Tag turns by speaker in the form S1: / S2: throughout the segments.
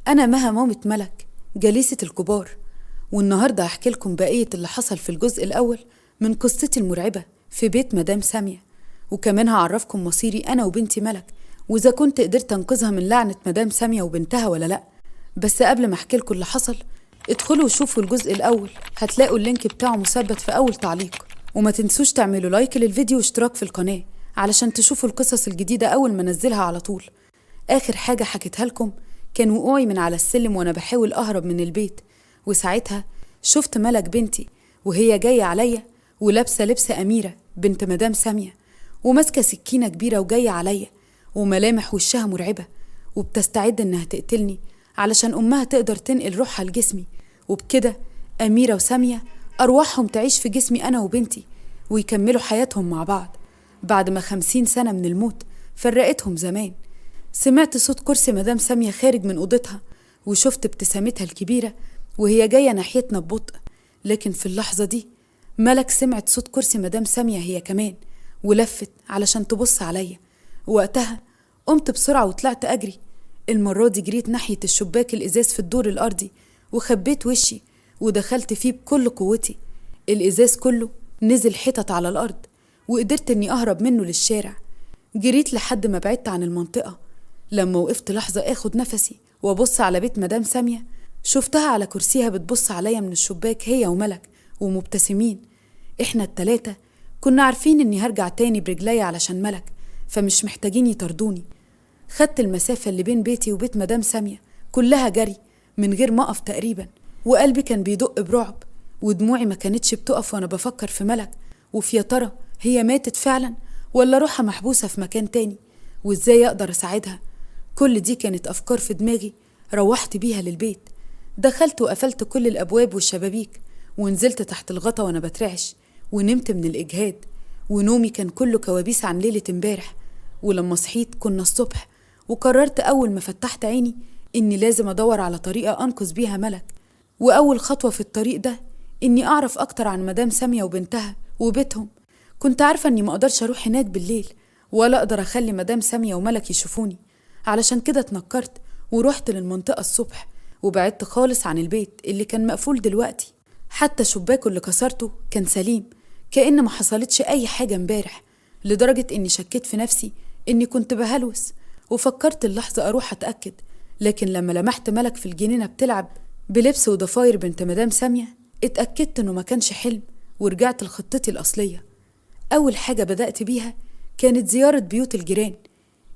S1: أنا مها مامة ملك، جليسة الكبار، والنهاردة هحكي لكم بقية اللي حصل في الجزء الأول من قصتي المرعبة في بيت مدام سامية، وكمان هعرفكم مصيري أنا وبنتي ملك، وإذا كنت قدرت أنقذها من لعنة مدام سامية وبنتها ولا لأ. بس قبل ما أحكي لكم اللي حصل، ادخلوا وشوفوا الجزء الأول، هتلاقوا اللينك بتاعه مثبت في أول تعليق، وما تنسوش تعملوا لايك للفيديو واشتراك في القناة علشان تشوفوا القصص الجديدة أول ما نزلها على طول. آخر حاجة حكيتها لكم كان وقوعي من على السلم وأنا بحاول أهرب من البيت، وساعتها شفت ملك بنتي وهي جاية عليا ولابسة لبس أميرة بنت مدام سامية، وماسكة سكينة كبيرة وجاية عليا، وملامح وشها مرعبة، وبتستعد إنها تقتلني علشان أمها تقدر تنقل روحها لجسمي، وبكده أميرة وسامية أرواحهم تعيش في جسمي أنا وبنتي ويكملوا حياتهم مع بعض بعد ما 50 سنة من الموت فرقتهم زمان. سمعت صوت كرسي مدام سامية خارج من أوضتها، وشفت ابتسامتها الكبيرة وهي جاية ناحيتنا ببطء، لكن في اللحظة دي ملك سمعت صوت كرسي مدام سامية هي كمان، ولفت علشان تبص عليا. وقتها قمت بسرعة وطلعت أجري، المرة دي جريت ناحية الشباك الإزاز في الدور الأرضي وخبيت وشي ودخلت فيه بكل قوتي. الإزاز كله نزل حتت على الأرض، وقدرت إني أهرب منه للشارع. جريت لحد ما بعدت عن المنطقة. لما وقفت لحظة اخد نفسي وابص على بيت مدام سامية، شفتها على كرسيها بتبص عليا من الشباك هي وملك ومبتسمين. احنا التلاتة كنا عارفين اني هرجع تاني برجلي علشان ملك، فمش محتاجين يطردوني. خدت المسافة اللي بين بيتي وبيت مدام سامية كلها جري من غير ما اقف تقريبا، وقلبي كان بيدق برعب، ودموعي ما كانتش بتقف وانا بفكر في ملك وفي يا ترى هي ماتت فعلا ولا روحها محبوسة في مكان تاني، وازاي اقدر اساعدها. كل دي كانت أفكار في دماغي روحت بيها للبيت. دخلت وقفلت كل الأبواب والشبابيك، ونزلت تحت الغطا وأنا بترعش، ونمت من الإجهاد، ونومي كان كله كوابيس عن ليلة امبارح. ولما صحيت كنا الصبح، وقررت أول ما فتحت عيني إني لازم أدور على طريقة أنقذ بيها ملك. وأول خطوة في الطريق ده إني أعرف أكتر عن مدام سامية وبنتها وبيتهم. كنت عارفة إني مقدرش أروح هناك بالليل، ولا أقدر أخلي مدام سامية وملك يشوفوني، علشان كده اتنكرت ورحت للمنطقة الصبح، وبعدت خالص عن البيت اللي كان مقفول دلوقتي. حتى شباكه اللي كسرته كان سليم، كأن ما حصلتش أي حاجة امبارح، لدرجة إني شكيت في نفسي إني كنت بهلوس، وفكرت اللحظة أروح أتأكد. لكن لما لمحت ملك في الجنينة بتلعب بلبس وضفاير بنت مدام سامية، اتأكدت إنه ما كانش حلم، ورجعت لخطتي الأصلية. أول حاجة بدأت بيها كانت زيارة بيوت الجيران.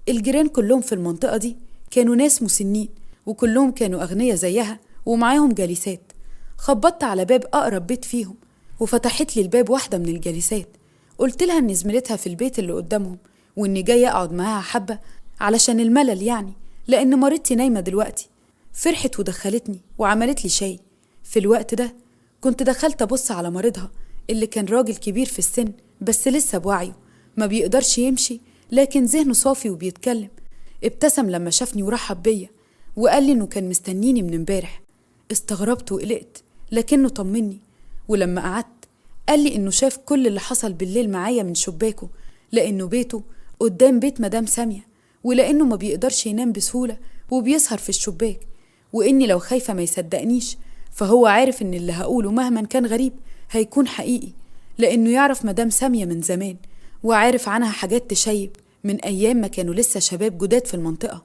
S1: الجيران كلهم في المنطقة دي كانوا ناس مسنين، وكلهم كانوا أغنياء زيها ومعاهم جالسات. خبطت على باب أقرب بيت فيهم، وفتحت لي الباب واحدة من الجالسات. قلت لها إن زميلتها في البيت اللي قدامهم، وإني جاية أقعد معاها حبة علشان الملل يعني، لأن مريضتي نايمة دلوقتي. فرحت ودخلتني وعملت لي شاي. في الوقت ده كنت دخلت أبص على مريضها اللي كان راجل كبير في السن بس لسه بوعيه، ما بيقدرش يمشي لكن ذهنه صافي وبيتكلم. ابتسم لما شافني ورحب بيا، وقال لي انه كان مستنيني من امبارح. استغربت وقلقت لكنه طمني، ولما قعدت قال لي انه شاف كل اللي حصل بالليل معايا من شباكه، لانه بيته قدام بيت مدام سامية، ولانه ما بيقدرش ينام بسهولة وبيسهر في الشباك، واني لو خايفة ما يصدقنيش، فهو عارف ان اللي هقوله مهما كان غريب هيكون حقيقي، لانه يعرف مدام سامية من زمان، وعارف عنها حاجات تشيب من أيام ما كانوا لسه شباب جداد في المنطقة.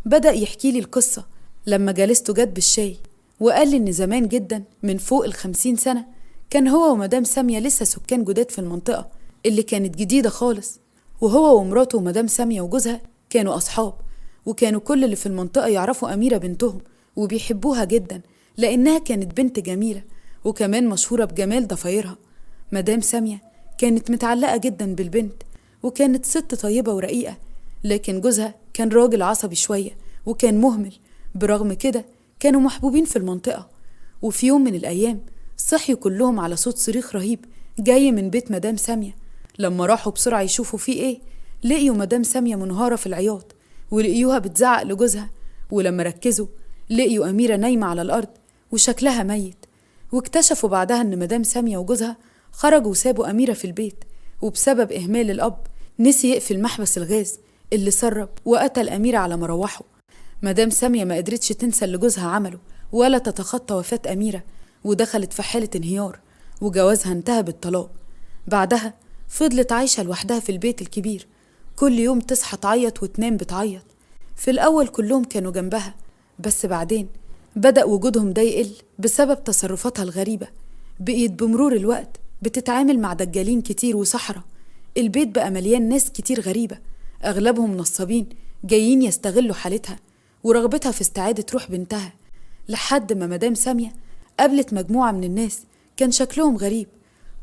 S1: بدأ يحكي لي القصة لما جالسته جد بالشاي، وقال لي إن زمان جدا من فوق 50 سنة كان هو ومدام سامية لسه سكان جداد في المنطقة اللي كانت جديدة خالص، وهو ومراته ومدام سامية وجوزها كانوا أصحاب، وكانوا كل اللي في المنطقة يعرفوا أميرة بنتهم وبيحبوها جدا لأنها كانت بنت جميلة، وكمان مشهورة بجمال ضفايرها. مدام سامية كانت متعلقة جدا بالبنت، وكانت ست طيبة ورقيقة، لكن جوزها كان راجل عصبي شوية وكان مهمل. برغم كده كانوا محبوبين في المنطقة. وفي يوم من الأيام صحيوا كلهم على صوت صريخ رهيب جاي من بيت مدام سامية. لما راحوا بسرعة يشوفوا فيه ايه، لقيوا مدام سامية منهارة في العياط، ولقيوها بتزعق لجوزها. ولما ركزوا لقيوا أميرة نايمة على الأرض وشكلها ميت. واكتشفوا بعدها إن مدام سامية وجوزها خرجوا وسابوا أميرة في البيت، وبسبب إهمال الأب نسي يقفل محبس الغاز اللي سرب وقتل أميرة على مروحه. مدام سامية ما قدرتش تنسى اللي جوزها عمله ولا تتخطى وفاة أميرة، ودخلت في حالة انهيار، وجوازها انتهى بالطلاق. بعدها فضلت عايشة لوحدها في البيت الكبير، كل يوم تصحى تعيط وتنام بتعيط. في الأول كلهم كانوا جنبها، بس بعدين بدأ وجودهم ده يقل بسبب تصرفاتها الغريبة. بقيت بمرور الوقت بتتعامل مع دجالين كتير وسحرة. البيت بقى مليان ناس كتير غريبة، أغلبهم نصابين جايين يستغلوا حالتها ورغبتها في استعادة روح بنتها. لحد ما مدام سامية قابلت مجموعة من الناس كان شكلهم غريب،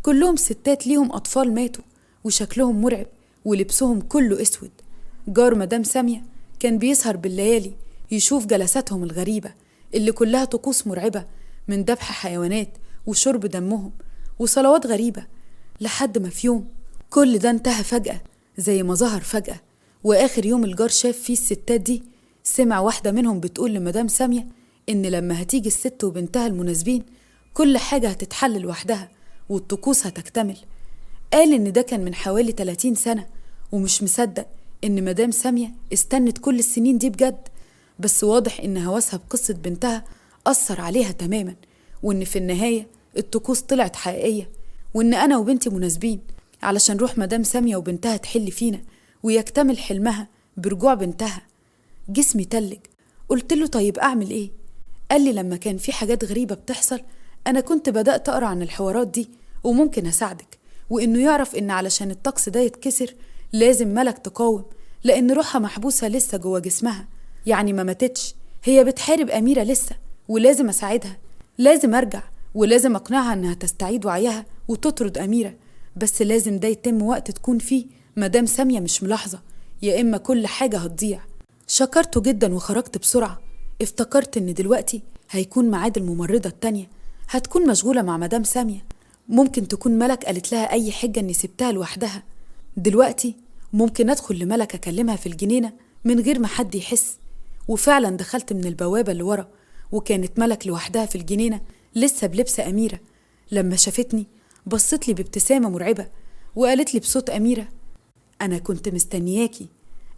S1: كلهم ستات ليهم أطفال ماتوا وشكلهم مرعب ولبسهم كله أسود. جار مدام سامية كان بيسهر بالليالي يشوف جلساتهم الغريبة اللي كلها طقوس مرعبة، من ذبح حيوانات وشرب دمهم وصلوات غريبة. لحد ما في يوم كل ده انتهى فجأة زي ما ظهر فجأة. وآخر يوم الجار شاف فيه الستات دي، سمع واحدة منهم بتقول لمدام سامية إن لما هتيجي الست وبنتها المناسبين كل حاجة هتتحل لوحدها والطقوس هتكتمل. قال إن ده كان من حوالي 30 سنة، ومش مصدق إن مدام سامية استنت كل السنين دي بجد. بس واضح إن هوسها بقصة بنتها أثر عليها تماما، وإن في النهاية الطقوس طلعت حقيقية، وإن أنا وبنتي مناسبين علشان روح مدام سامية وبنتها تحل فينا ويكتمل حلمها برجوع بنتها. جسمي تلج. قلت له طيب أعمل إيه؟ قال لي لما كان في حاجات غريبة بتحصل أنا كنت بدأت أقرأ عن الحوارات دي وممكن أساعدك، وإنه يعرف إن علشان الطقس ده يتكسر لازم ملك تقاوم، لأن روحها محبوسة لسه جوا جسمها، يعني ما ماتتش، هي بتحارب أميرة لسه، ولازم أساعدها، لازم أرجع ولازم أقنعها إنها تستعيد وعيها وتطرد أميرة. بس لازم ده يتم وقت تكون فيه مدام سامية مش ملاحظة، يا إما كل حاجة هتضيع. شكرته جدا وخرجت بسرعة. افتكرت إن دلوقتي هيكون ميعاد الممرضة التانية، هتكون مشغولة مع مدام سامية، ممكن تكون ملك قالت لها أي حجة إني سبتها لوحدها. دلوقتي ممكن أدخل لملك أكلمها في الجنينة من غير ما حد يحس. وفعلا دخلت من البوابة اللي ورا، وكانت ملك لوحدها في الجنينة لسه بلبس أميرة. لما شافتني بصت لي بابتسامة مرعبة وقالت لي بصوت أميرة: أنا كنت مستنياكي،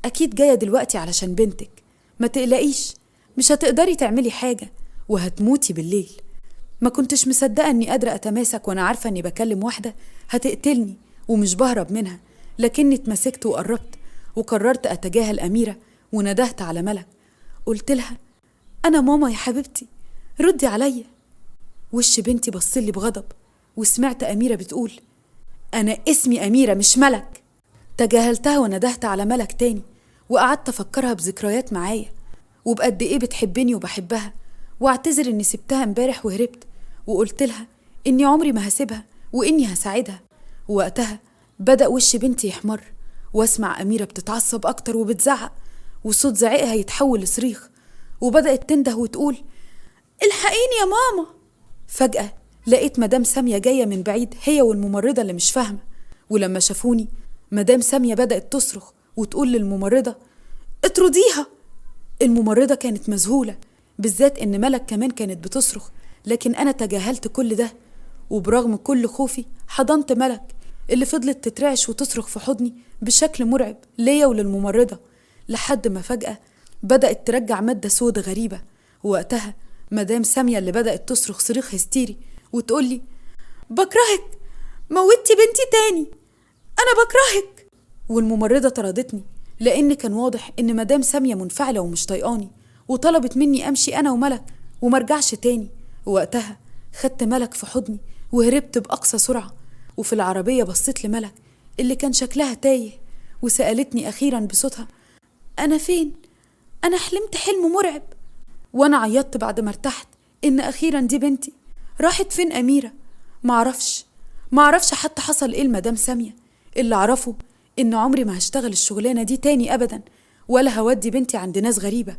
S1: أكيد جاية دلوقتي علشان بنتك، ما تقلقيش، مش هتقدري تعملي حاجة وهتموتي بالليل. ما كنتش مصدقة أني قادرة أتماسك وأنا عارفة أني بكلم واحدة هتقتلني ومش بهرب منها، لكني اتمسكت وقربت وقررت أتجاهل أميرة وندهت على ملك. قلت لها: أنا ماما يا حبيبتي، ردي عليا. وش بنتي بصلي بغضب، وسمعت أميرة بتقول: أنا اسمي أميرة مش ملك. تجاهلتها وندهت على ملك تاني، وقعدت أفكرها بذكريات معايا وبقد إيه بتحبني وبحبها، واعتذر إني سبتها امبارح وهربت، وقلت لها إني عمري ما هسيبها وإني هساعدها. ووقتها بدأ وش بنتي يحمر، واسمع أميرة بتتعصب أكتر وبتزعق، وصوت زعيقها يتحول لصريخ، وبدأت تنده وتقول: الحقيني يا ماما. فجأة لقيت مدام سامية جاية من بعيد هي والممرضة اللي مش فاهمة، ولما شافوني مدام سامية بدأت تصرخ وتقول للممرضة: اطرديها. الممرضة كانت مذهولة، بالذات إن ملك كمان كانت بتصرخ، لكن أنا تجاهلت كل ده، وبرغم كل خوفي حضنت ملك اللي فضلت تترعش وتصرخ في حضني بشكل مرعب ليا وللممرضة، لحد ما فجأة بدأت ترجع مادة سودة غريبة. ووقتها مدام سامية اللي بدأت تصرخ صريخ هستيري وتقولي: بكرهك، موتي بنتي تاني، أنا بكرهك. والممرضة طردتني، لأن كان واضح إن مدام سامية منفعلة ومش طيقاني، وطلبت مني أمشي أنا وملك ومرجعش تاني. ووقتها خدت ملك في حضني وهربت بأقصى سرعة. وفي العربية بصيت لملك اللي كان شكلها تايه، وسألتني أخيرا بصوتها: أنا فين؟ أنا حلمت حلم مرعب. وأنا عيطت بعد ما ارتحت إن أخيرا دي بنتي. راحت فين أميرة؟ معرفش حتى حصل إيه لمدام سامية. اللي أعرفه إن عمري ما هشتغل الشغلانة دي تاني أبدا، ولا هودي بنتي عند ناس غريبة.